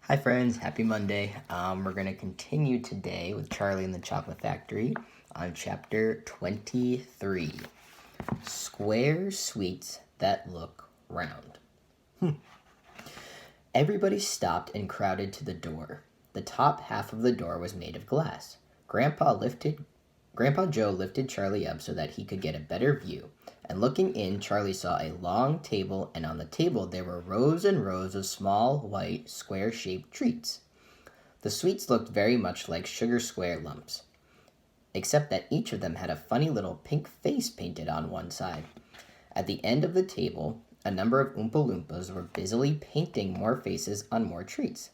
Hi friends, happy Monday. We're going to continue today with Charlie and the Chocolate Factory on chapter 23. Square sweets that look round. Everybody stopped and crowded to the door. The top half of the door was made of glass. Grandpa Joe lifted Charlie up so that he could get a better view. And looking in, Charlie saw a long table, and on the table there were rows and rows of small, white, square-shaped treats. The sweets looked very much like sugar square lumps, except that each of them had a funny little pink face painted on one side. At the end of the table, a number of Oompa Loompas were busily painting more faces on more treats.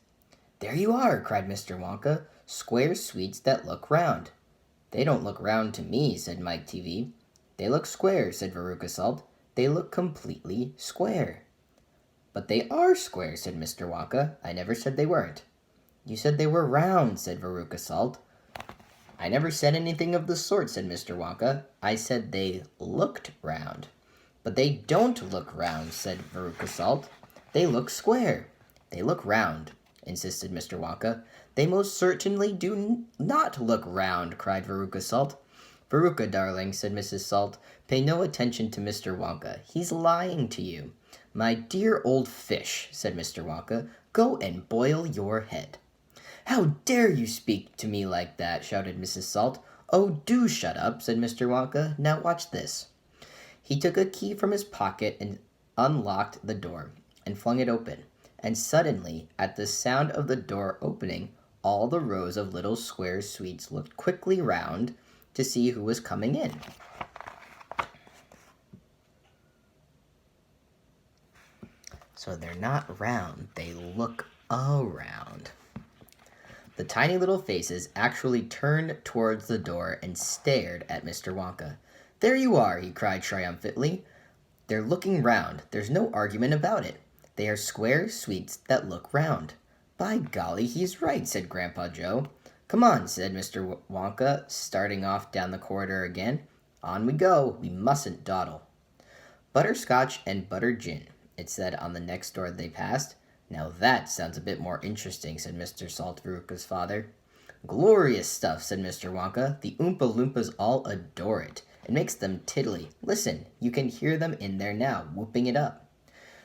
"There you are!" cried Mr. Wonka. "Square sweets that look round." "They don't look round to me," said Mike TV. "They look square," said Veruca Salt. "They look completely square." "But they are square," said Mr. Wonka. "I never said they weren't." "You said they were round," said Veruca Salt. "I never said anything of the sort," said Mr. Wonka. "I said they looked round." "But they don't look round," said Veruca Salt. "They look square." "They look round," insisted Mr. Wonka. "They most certainly do not look round," cried Veruca Salt. "Veruca, darling," said Mrs. Salt, "pay no attention to Mr. Wonka. He's lying to you." "My dear old fish," said Mr. Wonka, "go and boil your head." "How dare you speak to me like that?" shouted Mrs. Salt. "Oh, do shut up," said Mr. Wonka. "Now watch this." He took a key from his pocket and unlocked the door and flung it open. And suddenly, at the sound of the door opening, all the rows of little square sweets looked quickly round to see who was coming in. So they're not round, they look around. The tiny little faces actually turned towards the door and stared at Mr. Wonka. "There you are!" he cried triumphantly. "They're looking round. There's no argument about it. They are square sweets that look round." "By golly, he's right," said Grandpa Joe. "Come on," said Mr. Wonka, starting off down the corridor again. "On we go. We mustn't dawdle." "Butterscotch and butter gin," it said on the next door they passed. "Now that sounds a bit more interesting," said Mr. Salt, Veruca's father. "Glorious stuff," said Mr. Wonka. "The Oompa Loompas all adore it. It makes them tiddly. Listen, you can hear them in there now, whooping it up."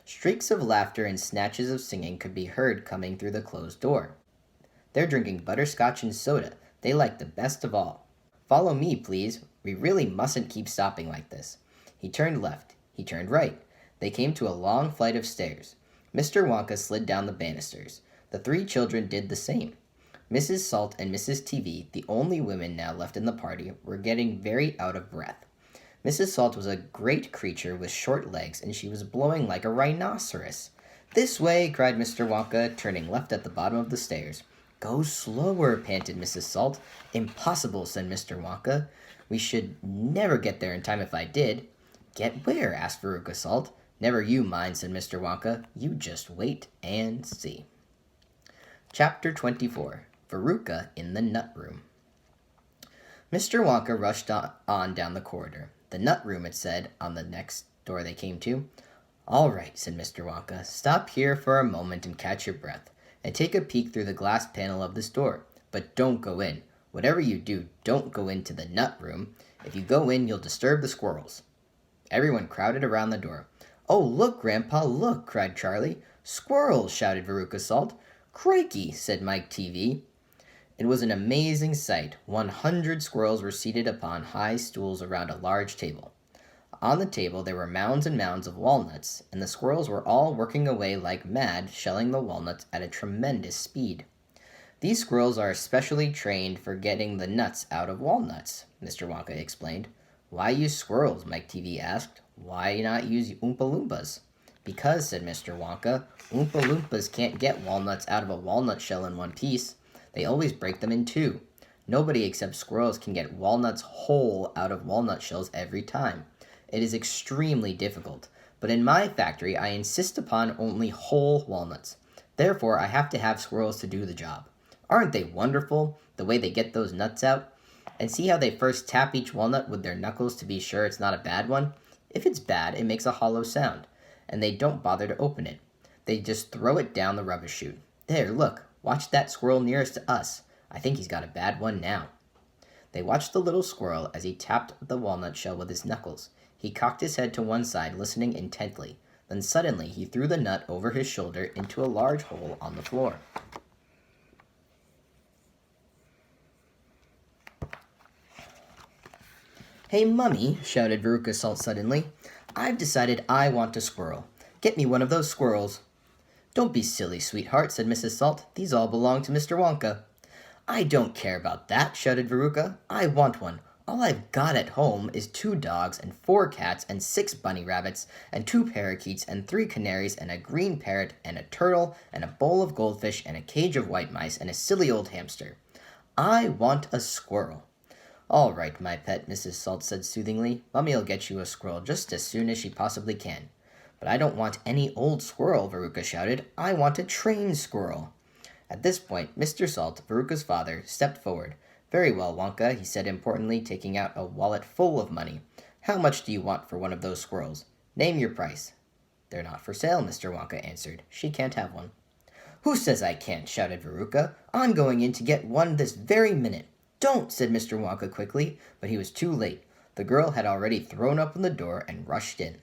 Streaks of laughter and snatches of singing could be heard coming through the closed door. "They're drinking butterscotch and soda. They like the best of all. Follow me, please. We really mustn't keep stopping like this." He turned left. He turned right. They came to a long flight of stairs. Mr. Wonka slid down the banisters. The three children did the same. Mrs. Salt and Mrs. TV, the only women now left in the party, were getting very out of breath. Mrs. Salt was a great creature with short legs, and she was blowing like a rhinoceros. "This way!" cried Mr. Wonka, turning left at the bottom of the stairs. "Go slower!" panted Mrs. Salt. "Impossible," said Mr. Wonka. "We should never get there in time if I did." "Get where?" asked Veruca Salt. "Never you mind," said Mr. Wonka. "You just wait and see." Chapter 24. Veruca in the Nut Room. Mr. Wonka rushed on down the corridor. "The Nut Room," it said on the next door they came to. "All right," said Mr. Wonka. "Stop here for a moment and catch your breath, and take a peek through the glass panel of this door. But don't go in. Whatever you do, don't go into the Nut Room. If you go in, you'll disturb the squirrels." Everyone crowded around the door. "Oh, look, Grandpa, look!" cried Charlie. "Squirrels!" shouted Veruca Salt. "Crikey!" said Mike TV. It was an amazing sight. 100 squirrels were seated upon high stools around a large table. On the table there were mounds and mounds of walnuts, and the squirrels were all working away like mad, shelling the walnuts at a tremendous speed. "These squirrels are especially trained for getting the nuts out of walnuts," Mr. Wonka explained. "Why use squirrels?" Mike TV asked. "Why not use Oompa Loompas?" "Because," said Mr. Wonka, "Oompa Loompas can't get walnuts out of a walnut shell in one piece. They always break them in two. Nobody except squirrels can get walnuts whole out of walnut shells every time. It is extremely difficult, but in my factory I insist upon only whole walnuts. Therefore, I have to have squirrels to do the job. Aren't they wonderful, the way they get those nuts out? And see how they first tap each walnut with their knuckles to be sure it's not a bad one? If it's bad, it makes a hollow sound, and they don't bother to open it. They just throw it down the rubbish chute. There, look, watch that squirrel nearest to us. I think he's got a bad one now." They watched the little squirrel as he tapped the walnut shell with his knuckles. He cocked his head to one side, listening intently. Then suddenly he threw the nut over his shoulder into a large hole on the floor. "Hey, Mummy," shouted Veruca Salt suddenly. "I've decided I want a squirrel. Get me one of those squirrels." "Don't be silly, sweetheart," said Mrs. Salt. "These all belong to Mr. Wonka." "I don't care about that," shouted Veruca. "I want one. All I've got at home is 2 dogs and 4 cats and 6 bunny rabbits and 2 parakeets and 3 canaries and a green parrot and a turtle and a bowl of goldfish and a cage of white mice and a silly old hamster. I want a squirrel." "All right, my pet," Mrs. Salt said soothingly. "Mummy'll get you a squirrel just as soon as she possibly can." "But I don't want any old squirrel," Veruca shouted. "I want a trained squirrel." At this point, Mr. Salt, Veruca's father, stepped forward. "Very well, Wonka," he said importantly, taking out a wallet full of money. "How much do you want for one of those squirrels? Name your price." "They're not for sale," Mr. Wonka answered. "She can't have one." "Who says I can't?" shouted Veruca. "I'm going in to get one this very minute." "Don't," said Mr. Wonka quickly, but he was too late. The girl had already thrown open the door and rushed in.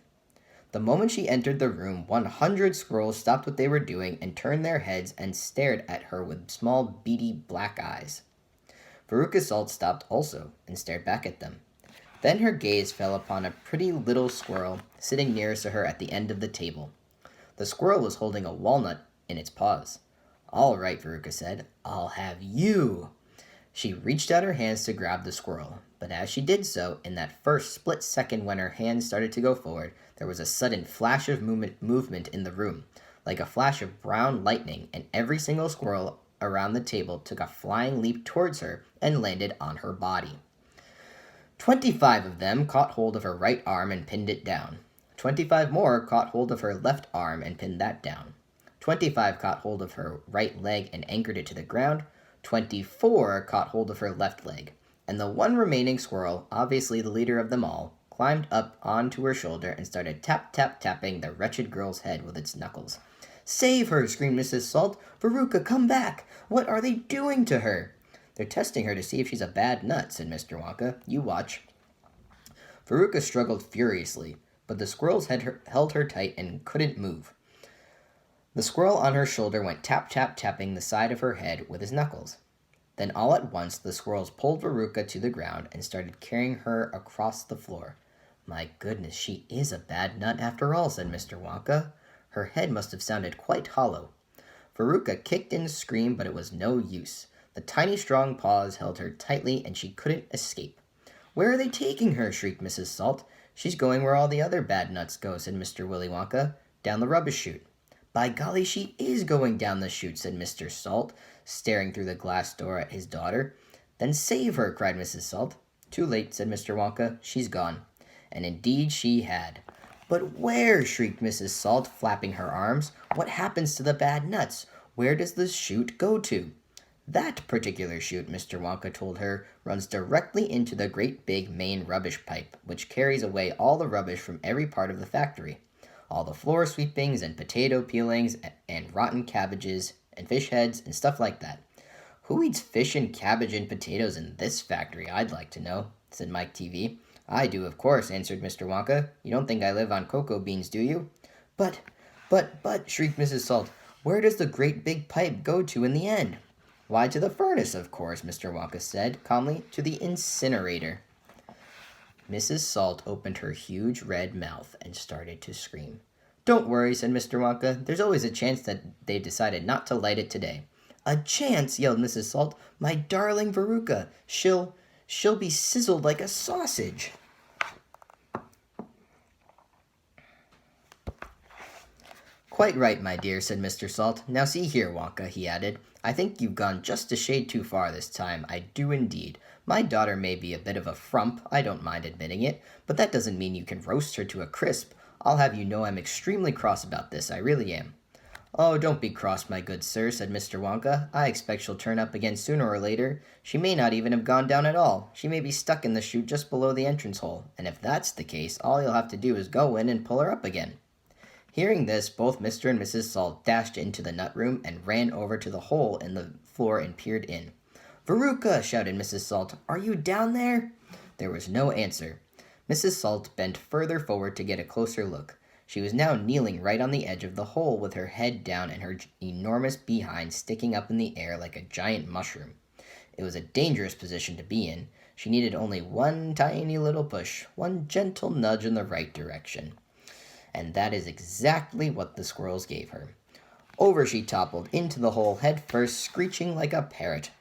The moment she entered the room, 100 squirrels stopped what they were doing and turned their heads and stared at her with small, beady black eyes. Veruca Salt stopped also and stared back at them. Then her gaze fell upon a pretty little squirrel sitting nearest to her at the end of the table. The squirrel was holding a walnut in its paws. "All right," Veruca said, "I'll have you." She reached out her hands to grab the squirrel, but as she did so, in that first split second when her hands started to go forward, there was a sudden flash of movement in the room, like a flash of brown lightning, and every single squirrel around the table took a flying leap towards her and landed on her body. 25 of them caught hold of her right arm and pinned it down. 25 more caught hold of her left arm and pinned that down. 25 caught hold of her right leg and anchored it to the ground. 24 caught hold of her left leg, and the one remaining squirrel, obviously the leader of them all, climbed up onto her shoulder and started tapping the wretched girl's head with its knuckles. "Save her!" screamed Mrs. Salt. "Veruca, come back! What are they doing to her?" "They're testing her to see if she's a bad nut," said Mr. Wonka. "You watch." Veruca struggled furiously, but the squirrels held her tight and couldn't move. The squirrel on her shoulder went tapping the side of her head with his knuckles. Then all at once the squirrels pulled Veruca to the ground and started carrying her across the floor. "My goodness, she is a bad nut after all," said Mr. Wonka. Her head must have sounded quite hollow. Veruca kicked and screamed, but it was no use. The tiny strong paws held her tightly and she couldn't escape. "Where are they taking her?" shrieked Mrs. Salt. "She's going where all the other bad nuts go," said Mr. Willy Wonka. "Down the rubbish chute." "By golly, she is going down the chute," said Mr. Salt, staring through the glass door at his daughter. "Then save her," cried Mrs. Salt. "Too late," said Mr. Wonka. "She's gone." And indeed she had. "But where?" shrieked Mrs. Salt, flapping her arms. "What happens to the bad nuts? Where does the chute go to?" "That particular chute," Mr. Wonka told her, "runs directly into the great big main rubbish pipe, which carries away all the rubbish from every part of the factory. All the floor sweepings and potato peelings and rotten cabbages and fish heads and stuff like that." "Who eats fish and cabbage and potatoes in this factory, I'd like to know," said Mike TV. "I do, of course," answered Mr. Wonka. "You don't think I live on cocoa beans, do you?" But, shrieked Mrs. Salt, "where does the great big pipe go to in the end?" "Why, to the furnace, of course," Mr. Wonka said calmly. "To the incinerator." Mrs. Salt opened her huge red mouth and started to scream. "Don't worry," said Mr. Wonka. "There's always a chance that they've decided not to light it today." "A chance!" yelled Mrs. Salt. "My darling Veruca! She'll be sizzled like a sausage." "Quite right, my dear," said Mr. Salt. "Now see here, Wonka," he added. "I think you've gone just a shade too far this time. I do indeed. My daughter may be a bit of a frump, I don't mind admitting it, but that doesn't mean you can roast her to a crisp. I'll have you know I'm extremely cross about this, I really am." "Oh, don't be cross, my good sir," said Mr. Wonka. "I expect she'll turn up again sooner or later. She may not even have gone down at all. She may be stuck in the chute just below the entrance hole, and if that's the case, all you'll have to do is go in and pull her up again." Hearing this, both Mr. and Mrs. Salt dashed into the nut room and ran over to the hole in the floor and peered in. "Veruca!" shouted Mrs. Salt. "Are you down there?" There was no answer. Mrs. Salt bent further forward to get a closer look. She was now kneeling right on the edge of the hole with her head down and her enormous behind sticking up in the air like a giant mushroom. It was a dangerous position to be in. She needed only one tiny little push, one gentle nudge in the right direction. And that is exactly what the squirrels gave her. Over she toppled into the hole head first, screeching like a parrot.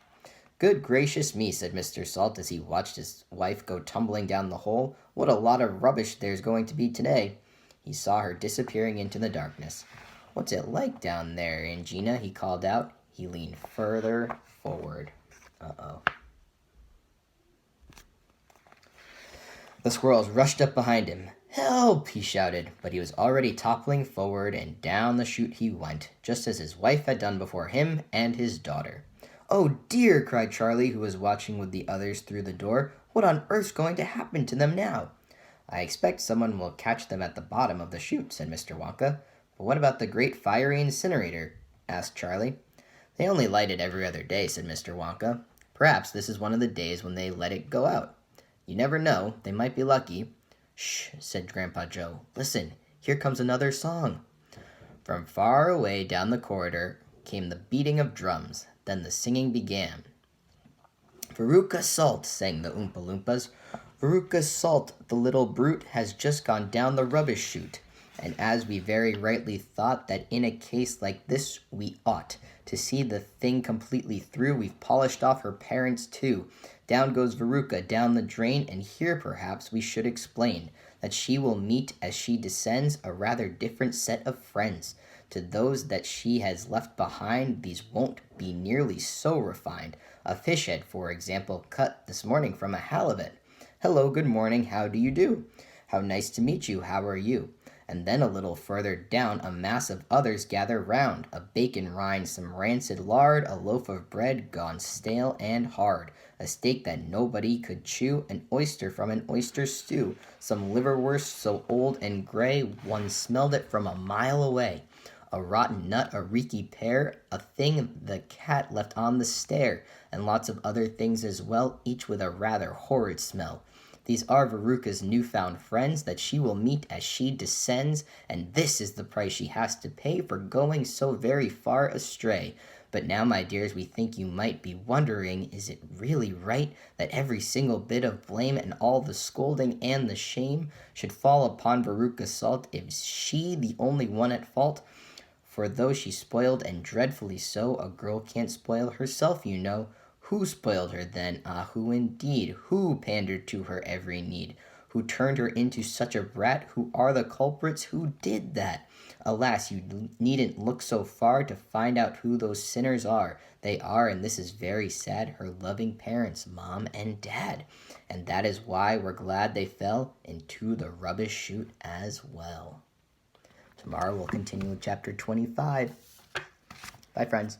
"Good gracious me," said Mr. Salt as he watched his wife go tumbling down the hole. "What a lot of rubbish there's going to be today." He saw her disappearing into the darkness. "What's it like down there, Angina?" he called out. He leaned further forward. Uh-oh. The squirrels rushed up behind him. "Help!" he shouted, but he was already toppling forward, and down the chute he went, just as his wife had done before him and his daughter. "Oh dear!" cried Charlie, who was watching with the others through the door. "What on earth's going to happen to them now?" "I expect someone will catch them at the bottom of the chute," said Mr. Wonka. "But what about the great fiery incinerator?" asked Charlie. "They only light it every other day," said Mr. Wonka. "Perhaps this is one of the days when they let it go out. You never know. They might be lucky." "Shh," said Grandpa Joe. "Listen, here comes another song." From far away down the corridor came the beating of drums. Then the singing began. "Veruca Salt," sang the Oompa Loompas. "Veruca Salt, the little brute, has just gone down the rubbish chute. And as we very rightly thought that in a case like this we ought to see the thing completely through, we've polished off her parents too. Down goes Veruca down the drain, and here perhaps we should explain that she will meet as she descends a rather different set of friends. To those that she has left behind, these won't be nearly so refined. A fish head, for example, cut this morning from a halibut. Hello, good morning, how do you do? How nice to meet you, how are you? And then a little further down, a mass of others gather round. A bacon rind, some rancid lard, a loaf of bread gone stale and hard, a steak that nobody could chew, an oyster from an oyster stew, some liverwurst so old and gray one smelled it from a mile away, a rotten nut, a reeky pear, a thing the cat left on the stair, and lots of other things as well, each with a rather horrid smell. These are Veruca's newfound friends that she will meet as she descends, and this is the price she has to pay for going so very far astray. But now, my dears, we think you might be wondering, is it really right that every single bit of blame and all the scolding and the shame should fall upon Veruca Salt? Is she the only one at fault? For though she's spoiled, and dreadfully so, a girl can't spoil herself, you know. Who spoiled her then? Ah, who indeed? Who pandered to her every need? Who turned her into such a brat? Who are the culprits? Who did that? Alas, you needn't look so far to find out who those sinners are. They are, and this is very sad, her loving parents, Mom and Dad. And that is why we're glad they fell into the rubbish chute as well. Tomorrow we'll continue with chapter 25. Bye, friends.